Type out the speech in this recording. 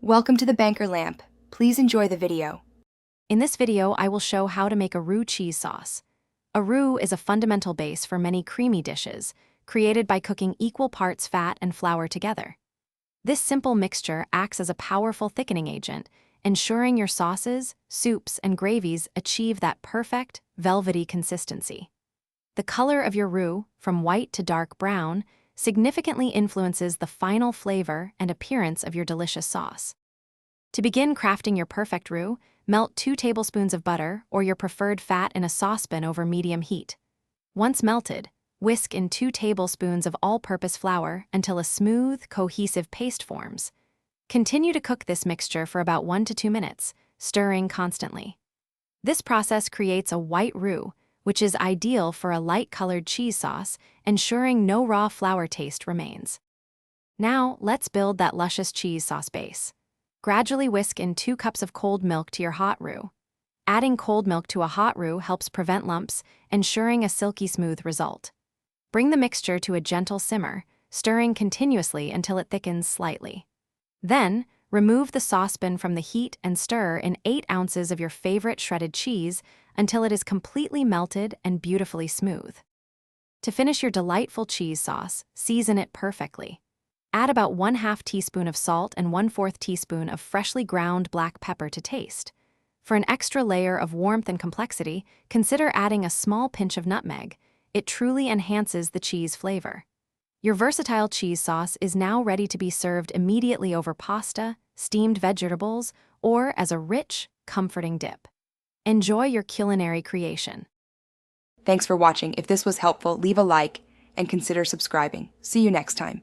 Welcome to the Banker Lamp. Please enjoy the video. In this video, I will show how to make a roux cheese sauce. A roux is a fundamental base for many creamy dishes, created by cooking equal parts fat and flour together. This simple mixture acts as a powerful thickening agent, ensuring your sauces, soups, and gravies achieve that perfect, velvety consistency. The color of your roux, from white to dark brown, significantly influences the final flavor and appearance of your delicious sauce. To begin crafting your perfect roux, melt 2 tablespoons of butter or your preferred fat in a saucepan over medium heat. Once melted, whisk in 2 tablespoons of all-purpose flour until a smooth, cohesive paste forms. Continue to cook this mixture for about 1 to 2 minutes, stirring constantly. This process creates a white roux, which is ideal for a light-colored cheese sauce, ensuring no raw flour taste remains. Now, let's build that luscious cheese sauce base. Gradually whisk in 2 cups of cold milk to your hot roux. Adding cold milk to a hot roux helps prevent lumps, ensuring a silky smooth result. Bring the mixture to a gentle simmer, stirring continuously until it thickens slightly. Then, remove the saucepan from the heat and stir in 8 ounces of your favorite shredded cheese until it is completely melted and beautifully smooth. To finish your delightful cheese sauce, season it perfectly. Add about 1/2 teaspoon of salt and 1/4 teaspoon of freshly ground black pepper to taste. For an extra layer of warmth and complexity, consider adding a small pinch of nutmeg. It truly enhances the cheese flavor. Your versatile cheese sauce is now ready to be served immediately over pasta, steamed vegetables, or as a rich, comforting dip. Enjoy your culinary creation. Thanks for watching. If this was helpful, leave a like and consider subscribing. See you next time.